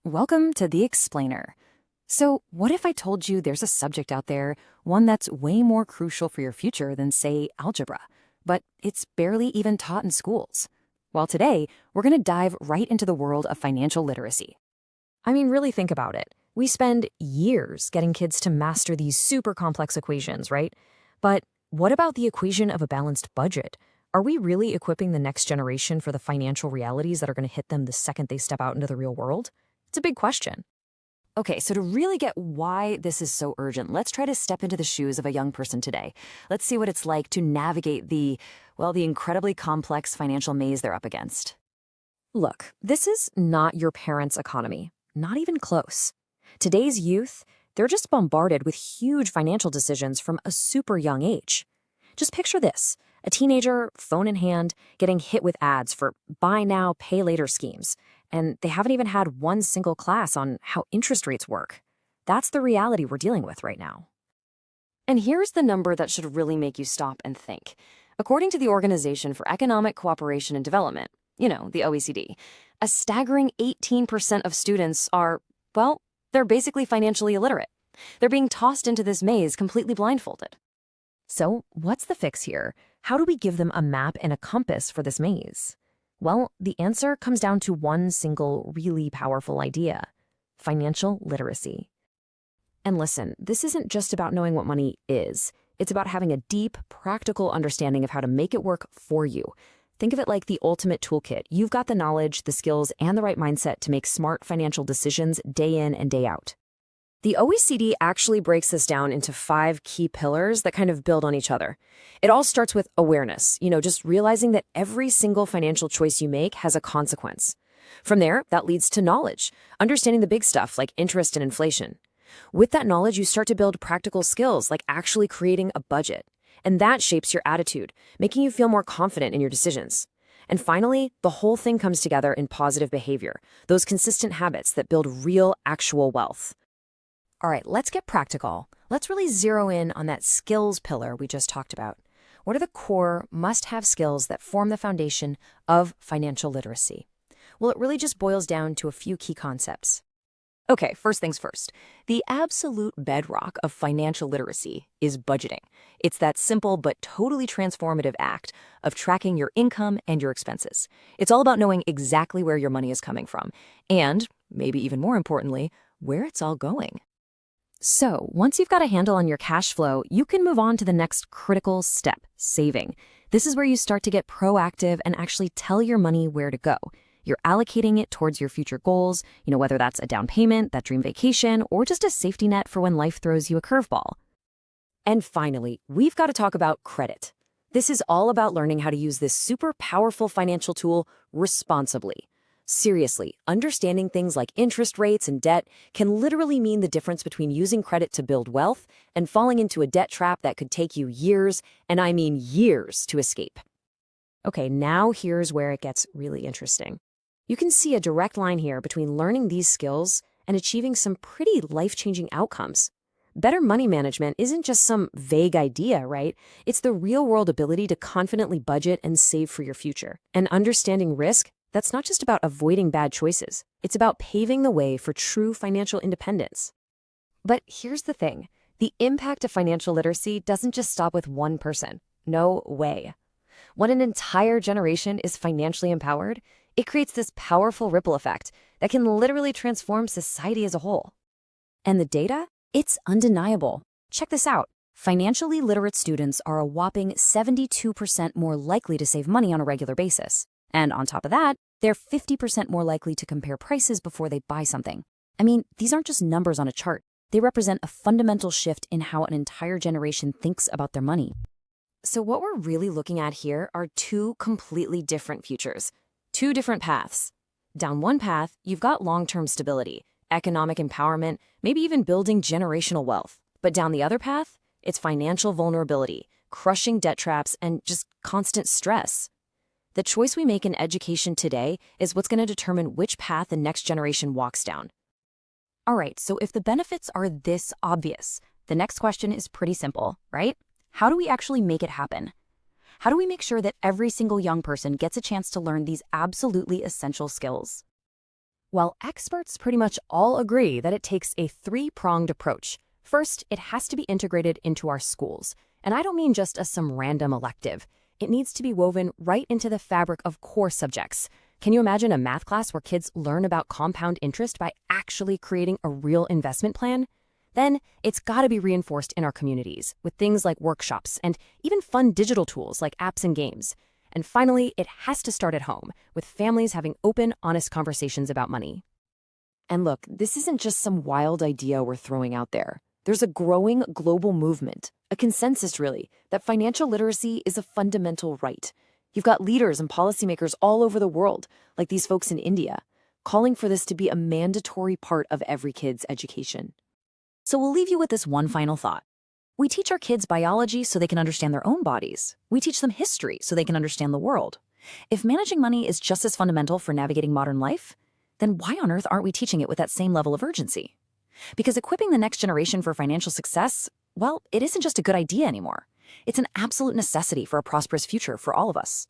Welcome to The Explainer. So, what if I told you there's a subject out there, one that's way more crucial for your future than, say, algebra, but it's barely even taught in schools? Well, today, we're going to dive right into the world of financial literacy. I mean, really think about it. We spend years getting kids to master these super complex equations, right? But what about the equation of a balanced budget? Are we really equipping the next generation for the financial realities that are going to hit them the second they step out into the real world? It's a big question. Okay, so to really get why this is so urgent, let's try to step into the shoes of a young person today. Let's see what it's like to navigate the incredibly complex financial maze they're up against. Look, this is not your parents' economy. Not even close. Today's youth, they're just bombarded with huge financial decisions from a super young age. Just picture this, a teenager, phone in hand, getting hit with ads for buy now, pay later schemes, and they haven't even had one single class on how interest rates work. That's the reality we're dealing with right now. And here's the number that should really make you stop and think. According to the Organization for Economic Cooperation and Development, the OECD, a staggering 18% of students are, they're basically financially illiterate. They're being tossed into this maze completely blindfolded. So what's the fix here? How do we give them a map and a compass for this maze? Well, the answer comes down to one single really powerful idea: financial literacy. And listen, this isn't just about knowing what money is. It's about having a deep, practical understanding of how to make it work for you. Think of it like the ultimate toolkit. You've got the knowledge, the skills, and the right mindset to make smart financial decisions day in and day out. The OECD actually breaks this down into 5 key pillars that kind of build on each other. It all starts with awareness, just realizing that every single financial choice you make has a consequence. From there, that leads to knowledge, understanding the big stuff like interest and inflation. With that knowledge, you start to build practical skills like actually creating a budget. And that shapes your attitude, making you feel more confident in your decisions. And finally, the whole thing comes together in positive behavior, those consistent habits that build real, actual wealth. All right, let's get practical. Let's really zero in on that skills pillar we just talked about. What are the core must-have skills that form the foundation of financial literacy? Well, it really just boils down to a few key concepts. Okay, first things first. The absolute bedrock of financial literacy is budgeting. It's that simple but totally transformative act of tracking your income and your expenses. It's all about knowing exactly where your money is coming from and, maybe even more importantly, where it's all going. So, once you've got a handle on your cash flow, you can move on to the next critical step, saving. This is where you start to get proactive and actually tell your money where to go. You're allocating it towards your future goals, whether that's a down payment, that dream vacation, or just a safety net for when life throws you a curveball. And finally, we've got to talk about credit. This is all about learning how to use this super powerful financial tool responsibly. Seriously, understanding things like interest rates and debt can literally mean the difference between using credit to build wealth and falling into a debt trap that could take you years, and I mean years, to escape. Okay, now here's where it gets really interesting. You can see a direct line here between learning these skills and achieving some pretty life-changing outcomes. Better money management isn't just some vague idea, right? It's the real-world ability to confidently budget and save for your future. And understanding risk, that's not just about avoiding bad choices. It's about paving the way for true financial independence. But here's the thing. The impact of financial literacy doesn't just stop with one person. No way. When an entire generation is financially empowered, it creates this powerful ripple effect that can literally transform society as a whole. And the data? It's undeniable. Check this out. Financially literate students are a whopping 72% more likely to save money on a regular basis. And on top of that, they're 50% more likely to compare prices before they buy something. I mean, these aren't just numbers on a chart. They represent a fundamental shift in how an entire generation thinks about their money. So what we're really looking at here are 2 completely different futures, 2 different paths. Down one path, you've got long-term stability, economic empowerment, maybe even building generational wealth. But down the other path, it's financial vulnerability, crushing debt traps, and just constant stress. The choice we make in education today is what's going to determine which path the next generation walks down. All right, so if the benefits are this obvious, the next question is pretty simple, right? How do we actually make it happen? How do we make sure that every single young person gets a chance to learn these absolutely essential skills? Well, experts pretty much all agree that it takes a three-pronged approach. First, it has to be integrated into our schools. And I don't mean just as some random elective. It needs to be woven right into the fabric of core subjects. Can you imagine a math class where kids learn about compound interest by actually creating a real investment plan? Then it's got to be reinforced in our communities with things like workshops and even fun digital tools like apps and games. And finally, it has to start at home, with families having open, honest conversations about money. And look, this isn't just some wild idea we're throwing out there. There's a growing global movement, a consensus really, that financial literacy is a fundamental right. You've got leaders and policymakers all over the world, like these folks in India, calling for this to be a mandatory part of every kid's education. So we'll leave you with this one final thought. We teach our kids biology so they can understand their own bodies. We teach them history so they can understand the world. If managing money is just as fundamental for navigating modern life, then why on earth aren't we teaching it with that same level of urgency? Because equipping the next generation for financial success, well, it isn't just a good idea anymore. It's an absolute necessity for a prosperous future for all of us.